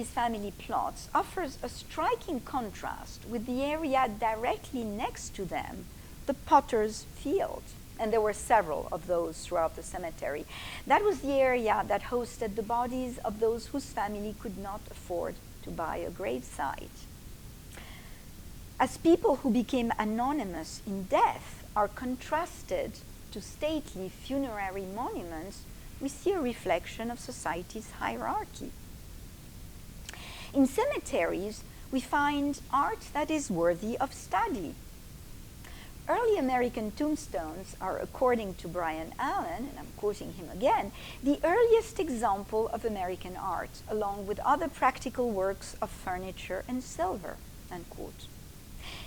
these family plots offers a striking contrast with the area directly next to them, the potter's field. And there were several of those throughout the cemetery. That was the area that hosted the bodies of those whose family could not afford to buy a gravesite. As people who became anonymous in death are contrasted to stately funerary monuments, we see a reflection of society's hierarchy. In cemeteries, we find art that is worthy of study. Early American tombstones are, according to Brian Allen, and I'm quoting him again, the earliest example of American art, along with other practical works of furniture and silver, unquote.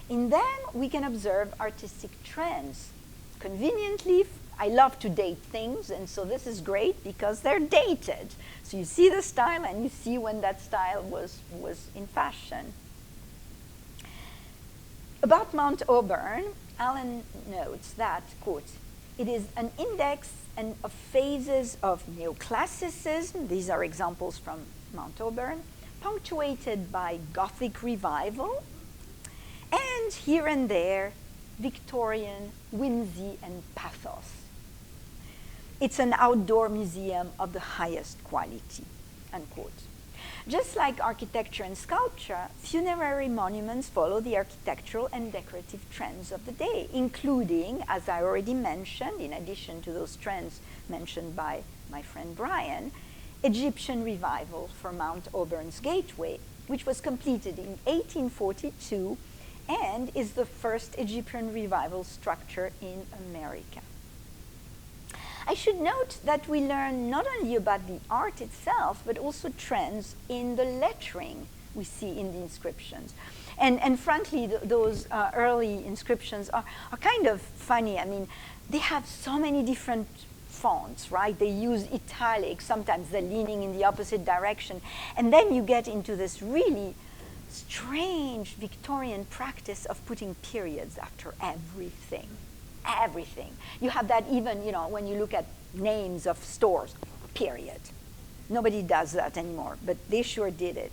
In them, we can observe artistic trends. Conveniently, I love to date things, and so this is great because they're dated. So you see the style, and you see when that style was in fashion. About Mount Auburn, Allen notes that, quote, it is an index of phases of neoclassicism, these are examples from Mount Auburn, punctuated by Gothic revival, and here and there, Victorian whimsy and pathos. It's an outdoor museum of the highest quality, unquote. Just like architecture and sculpture, funerary monuments follow the architectural and decorative trends of the day, including, as I already mentioned, in addition to those trends mentioned by my friend Brian, Egyptian revival for Mount Auburn's gateway, which was completed in 1842 and is the first Egyptian revival structure in America. I should note that we learn not only about the art itself, but also trends in the lettering we see in the inscriptions. And frankly, those early inscriptions are kind of funny. I mean, they have so many different fonts, right? They use italics, sometimes they're leaning in the opposite direction. And then you get into this really strange Victorian practice of putting periods after everything. Everything. You have that even, you know, when you look at names of stores, period. Nobody does that anymore, but they sure did it.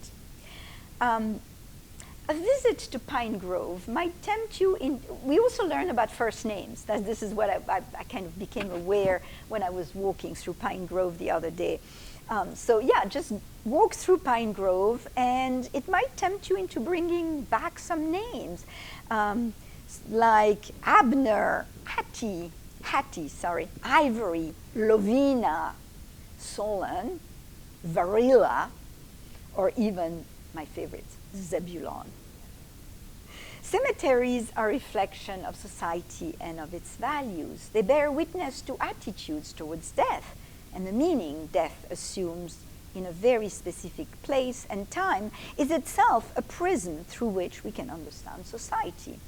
A visit to Pine Grove might tempt you in. We also learn about first names. This is what I kind of became aware when I was walking through Pine Grove the other day. So yeah, just walk through Pine Grove, and it might tempt you into bringing back some names. Like Abner, Hattie, Ivory, Lovina, Solon, Varilla, or even my favorite, Zebulon. Cemeteries are a reflection of society and of its values. They bear witness to attitudes towards death and the meaning death assumes in a very specific place and time is itself a prism through which we can understand society.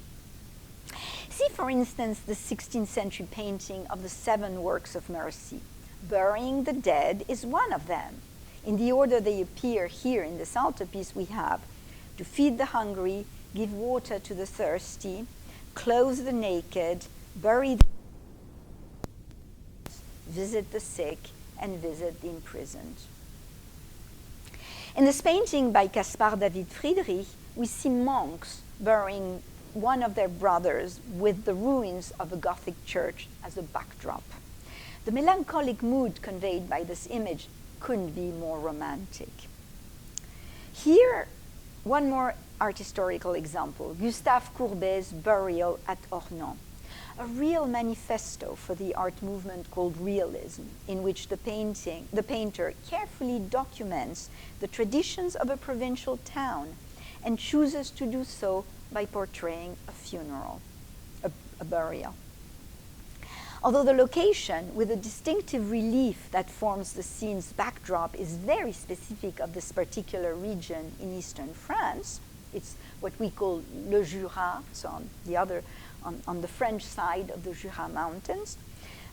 See, for instance, the 16th century painting of the 7 Works of Mercy. Burying the dead is one of them. In the order they appear here in this altarpiece, we have to feed the hungry, give water to the thirsty, clothe the naked, bury the visit the sick, and visit the imprisoned. In this painting by Caspar David Friedrich, we see monks burying one of their brothers with the ruins of a Gothic church as a backdrop. The melancholic mood conveyed by this image couldn't be more romantic. Here, one more art historical example, Gustave Courbet's burial at Ornans, a real manifesto for the art movement called realism, in which the painter carefully documents the traditions of a provincial town and chooses to do so by portraying a funeral, a burial. Although the location, with the distinctive relief that forms the scene's backdrop, is very specific of this particular region in eastern France, it's what we call Le Jura, so on the French side of the Jura Mountains,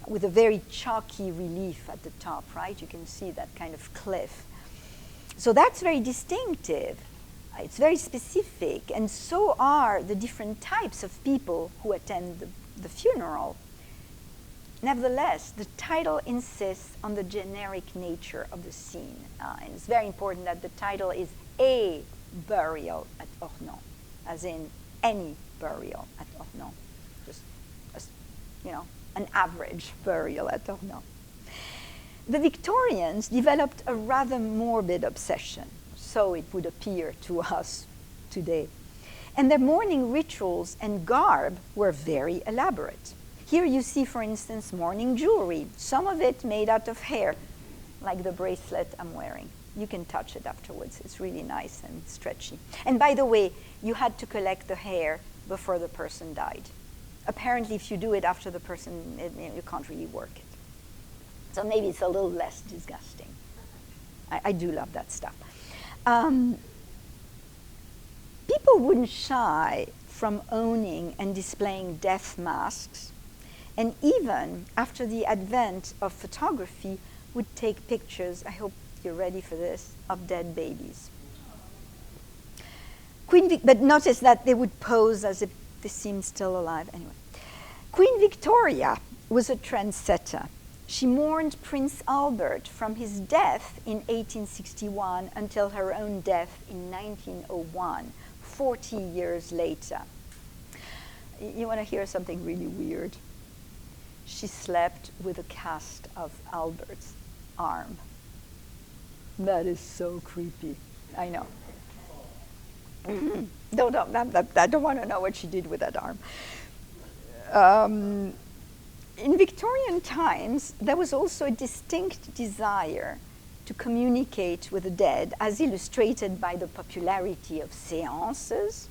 with a very chalky relief at the top, right? You can see that kind of cliff. So that's very distinctive. It's very specific, and so are the different types of people who attend the funeral. Nevertheless, the title insists on the generic nature of the scene, and it's very important that the title is a burial at Ornans, as in any burial at Ornans, just an average burial at Ornans. The Victorians developed a rather morbid obsession, so it would appear to us today. And their mourning rituals and garb were very elaborate. Here you see, for instance, mourning jewelry, some of it made out of hair, like the bracelet I'm wearing. You can touch it afterwards. It's really nice and stretchy. And by the way, you had to collect the hair before the person died. Apparently, if you do it after the person, you can't really work it. So maybe it's a little less disgusting. I do love that stuff. People wouldn't shy from owning and displaying death masks, and even after the advent of photography, would take pictures, I hope you're ready for this, of dead babies. But notice that they would pose as if they seemed still alive. Anyway, Queen Victoria was a trendsetter. She mourned Prince Albert from his death in 1861 until her own death in 1901, 40 years later. You want to hear something really weird? She slept with a cast of Albert's arm. That is so creepy. I know. I don't want to know what she did with that arm. In Victorian times, there was also a distinct desire to communicate with the dead, as illustrated by the popularity of seances,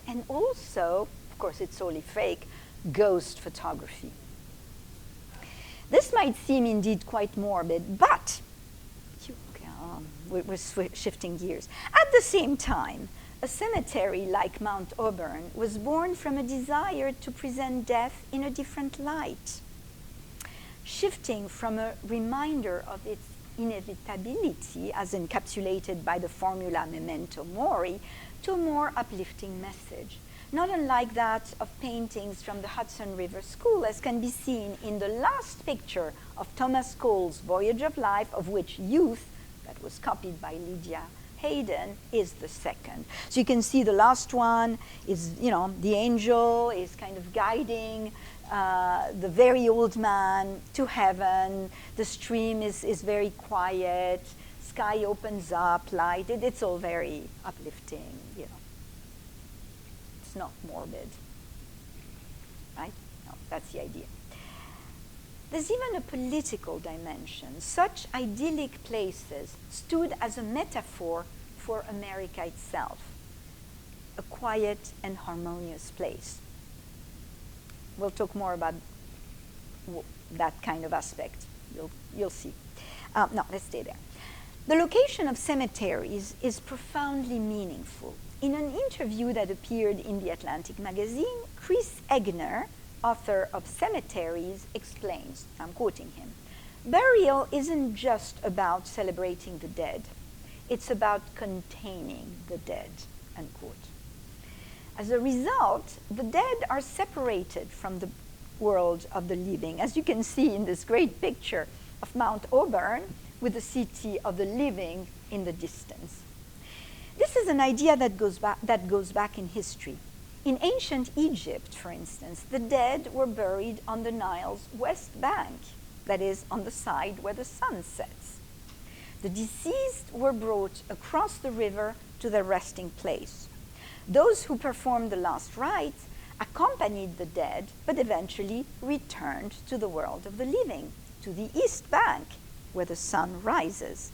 and also, of course it's only fake, ghost photography. This might seem indeed quite morbid, but we're shifting gears. At the same time, a cemetery like Mount Auburn was born from a desire to present death in a different light, shifting from a reminder of its inevitability, as encapsulated by the formula memento mori, to a more uplifting message, not unlike that of paintings from the Hudson River School, as can be seen in the last picture of Thomas Cole's Voyage of Life, of which Youth, that was copied by Lydia Hayden, is the second. So you can see the last one is, the angel is kind of guiding the very old man to heaven. The stream is very quiet. Sky opens up, light. It's all very uplifting, It's not morbid, right? No, that's the idea. There's even a political dimension. Such idyllic places stood as a metaphor for America itself, a quiet and harmonious place. We'll talk more about that kind of aspect. You'll see. No, let's stay there. The location of cemeteries is profoundly meaningful. In an interview that appeared in the Atlantic magazine, Chris Egner, author of Cemeteries, explains, I'm quoting him, "Burial isn't just about celebrating the dead. It's about containing the dead," unquote. As a result, the dead are separated from the world of the living, as you can see in this great picture of Mount Auburn with the city of the living in the distance. This is an idea that goes back in history. In ancient Egypt, for instance, the dead were buried on the Nile's west bank, that is, on the side where the sun sets. The deceased were brought across the river to their resting place. Those who performed the last rites accompanied the dead, but eventually returned to the world of the living, to the east bank, where the sun rises.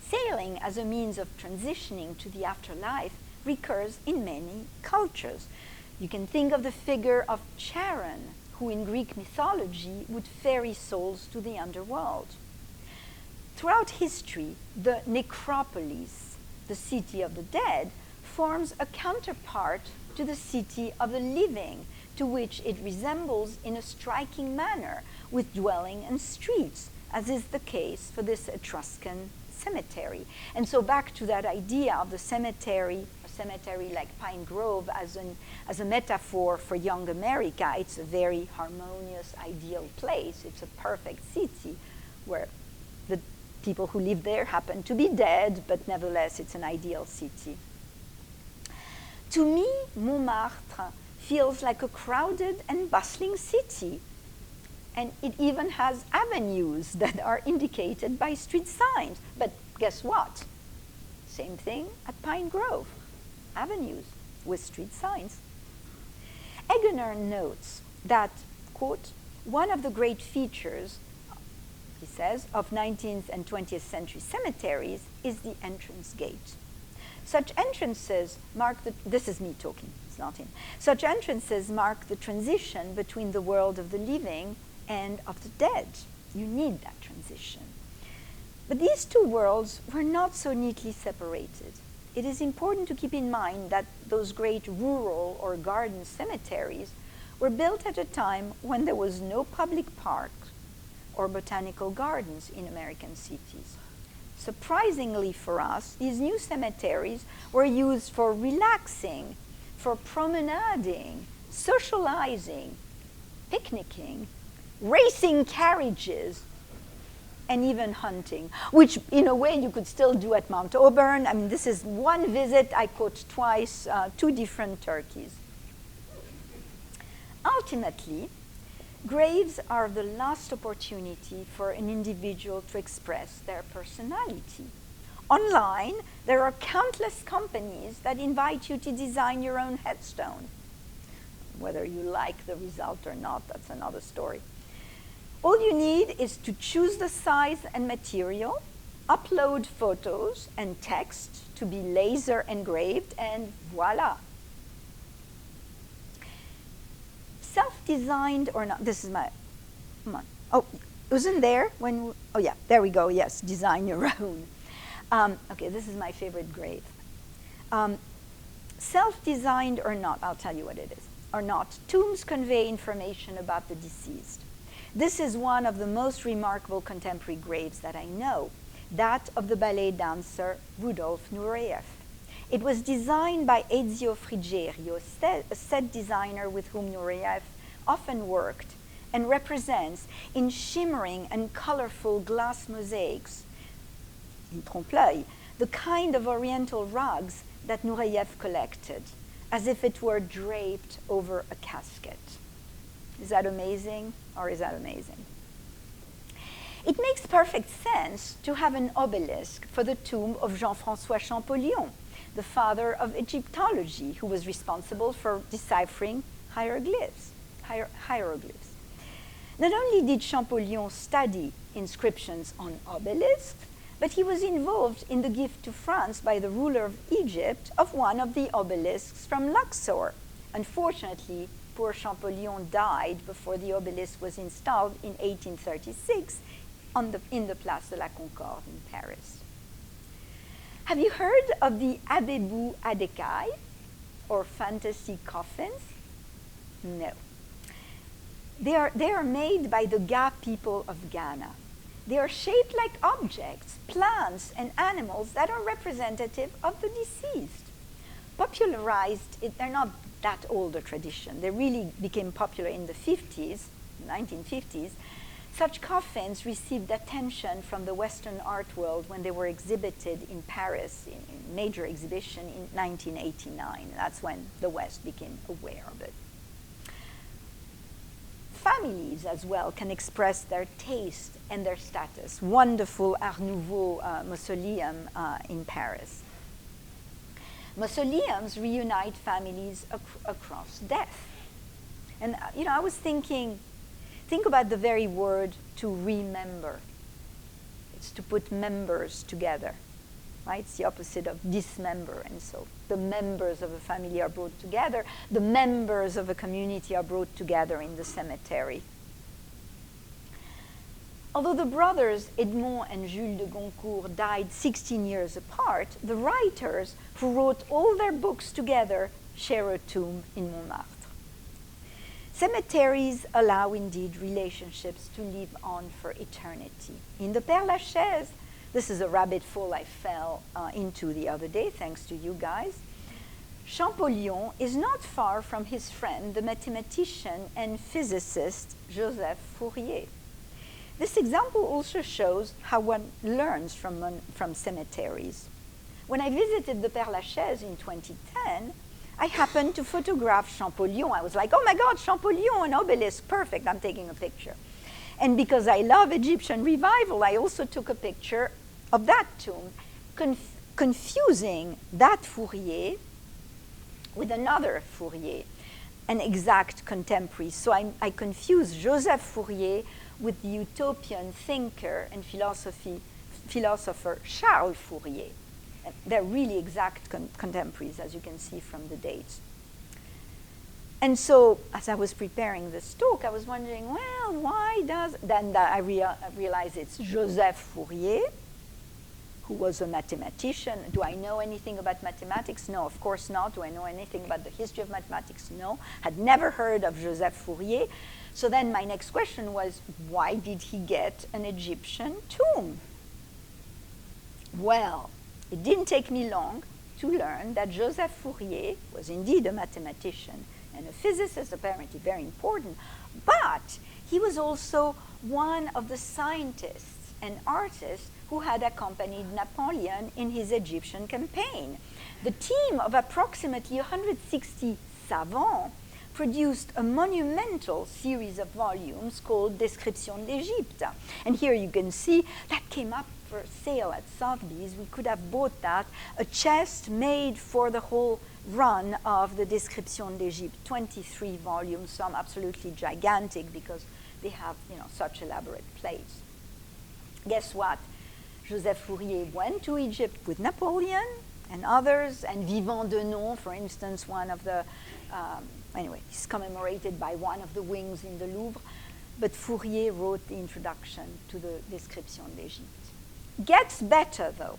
Sailing as a means of transitioning to the afterlife recurs in many cultures. You can think of the figure of Charon, who in Greek mythology would ferry souls to the underworld. Throughout history, the necropolis, the city of the dead, forms a counterpart to the city of the living, to which it resembles in a striking manner, with dwelling and streets, as is the case for this Etruscan cemetery. And so back to that idea of the cemetery, a cemetery like Pine Grove as a metaphor for young America. It's a very harmonious, ideal place. It's a perfect city where the people who live there happen to be dead, but nevertheless, it's an ideal city. To me, Montmartre feels like a crowded and bustling city. And it even has avenues that are indicated by street signs. But guess what? Same thing at Pine Grove. Avenues with street signs. Egener notes that, quote, one of the great features, he says, of 19th and 20th century cemeteries is the entrance gate. Such entrances mark this is me talking, it's not him. Such entrances mark the transition between the world of the living and of the dead. You need that transition. But these two worlds were not so neatly separated. It is important to keep in mind that those great rural or garden cemeteries were built at a time when there was no public park or botanical gardens in American cities. Surprisingly for us, these new cemeteries were used for relaxing, for promenading, socializing, picnicking, racing carriages, and even hunting, which in a way you could still do at Mount Auburn. I mean, this is one visit I caught twice, 2 different turkeys. Ultimately, graves are the last opportunity for an individual to express their personality. Online, there are countless companies that invite you to design your own headstone. Whether you like the result or not, that's another story. All you need is to choose the size and material, upload photos and text to be laser engraved, and voila. Self-designed or not, this is my, come on. Oh, wasn't there when, oh yeah, there we go, yes, design your own. Okay, this is my favorite grave. Self-designed or not, I'll tell you what it is, or not, tombs convey information about the deceased. This is one of the most remarkable contemporary graves that I know, that of the ballet dancer Rudolf Nureyev. It was designed by Ezio Frigerio, a set designer with whom Nureyev often worked, and represents in shimmering and colorful glass mosaics, in trompe-l'œil, the kind of oriental rugs that Nureyev collected, as if it were draped over a casket. Is that amazing, or is that amazing? It makes perfect sense to have an obelisk for the tomb of Jean-François Champollion, the father of Egyptology, who was responsible for deciphering hieroglyphs. Not only did Champollion study inscriptions on obelisks, but he was involved in the gift to France by the ruler of Egypt of one of the obelisks from Luxor. Unfortunately, poor Champollion died before the obelisk was installed in 1836 in the Place de la Concorde in Paris. Have you heard of the Abebu Adekai, or fantasy coffins? No. They are made by the Ga people of Ghana. They are shaped like objects, plants, and animals that are representative of the deceased. They're not that old a tradition. They really became popular in the 1950s. Such coffins received attention from the Western art world when they were exhibited in Paris in a major exhibition in 1989. That's when the West became aware of it. Families as well can express their taste and their status. Wonderful Art Nouveau mausoleum in Paris. Mausoleums reunite families across death. And I was think about the very word to remember. It's to put members together, right? It's the opposite of dismember. And so the members of a family are brought together. The members of a community are brought together in the cemetery. Although the brothers Edmond and Jules de Goncourt died 16 years apart, the writers who wrote all their books together share a tomb in Montmartre. Cemeteries allow indeed relationships to live on for eternity. In the Père Lachaise, this is a rabbit hole I fell into the other day, thanks to you guys. Champollion is not far from his friend, the mathematician and physicist Joseph Fourier. This example also shows how one learns from cemeteries. When I visited the Père Lachaise in 2010, I happened to photograph Champollion. I was like, oh my God, Champollion, an obelisk, perfect, I'm taking a picture. And because I love Egyptian revival, I also took a picture of that tomb, confusing that Fourier with another Fourier, an exact contemporary. So I confused Joseph Fourier with the utopian thinker and philosopher Charles Fourier. And they're really exact contemporaries, as you can see from the dates. And so, as I was preparing this talk, I was wondering, well, why does... Then I realized it's Joseph Fourier, who was a mathematician. Do I know anything about mathematics? No, of course not. Do I know anything about the history of mathematics? No. Had never heard of Joseph Fourier. So then my next question was, why did he get an Egyptian tomb? Well, it didn't take me long to learn that Joseph Fourier was indeed a mathematician and a physicist, apparently very important, but he was also one of the scientists and artists who had accompanied Napoleon in his Egyptian campaign. The team of approximately 160 savants produced a monumental series of volumes called Description d'Égypte. And here you can see that came up for sale at Sotheby's. We could have bought that, a chest made for the whole run of the Description d'Égypte, 23 volumes, some absolutely gigantic because they have, such elaborate plates. Guess what? Joseph Fourier went to Egypt with Napoleon and others, and Vivant Denon, for instance, one of the, anyway, he's commemorated by one of the wings in the Louvre, but Fourier wrote the introduction to the Description d'Égypte. Gets better, though,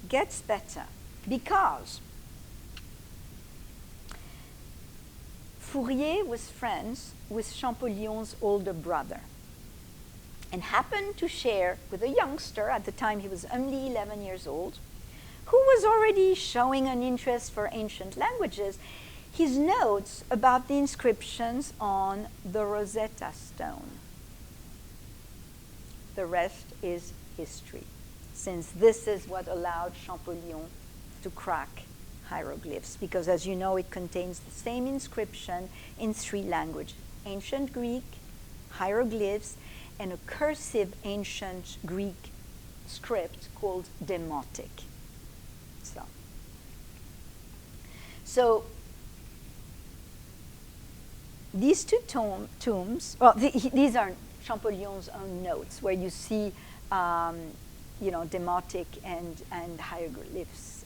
gets better, because Fourier was friends with Champollion's older brother and happened to share with a youngster, at the time he was only 11 years old, who was already showing an interest for ancient languages, his notes about the inscriptions on the Rosetta Stone. The rest is history, since this is what allowed Champollion to crack hieroglyphs, because as you know, it contains the same inscription in 3 languages: ancient Greek, hieroglyphs, and a cursive ancient Greek script called Demotic. So these two tombs, well, these are Champollion's own notes, where you see, demotic and hieroglyphs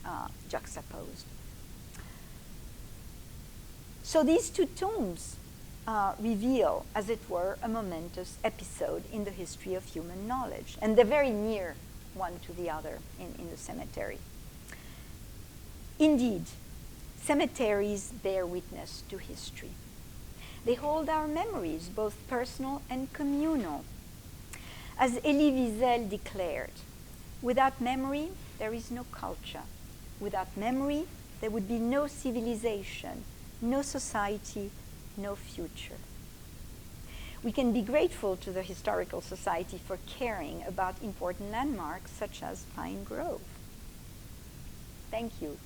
juxtaposed. So these two tombs reveal, as it were, a momentous episode in the history of human knowledge, and they're very near one to the other in the cemetery. Indeed, cemeteries bear witness to history. They hold our memories, both personal and communal. As Elie Wiesel declared, without memory, there is no culture. Without memory, there would be no civilization, no society, no future. We can be grateful to the Historical Society for caring about important landmarks such as Pine Grove. Thank you.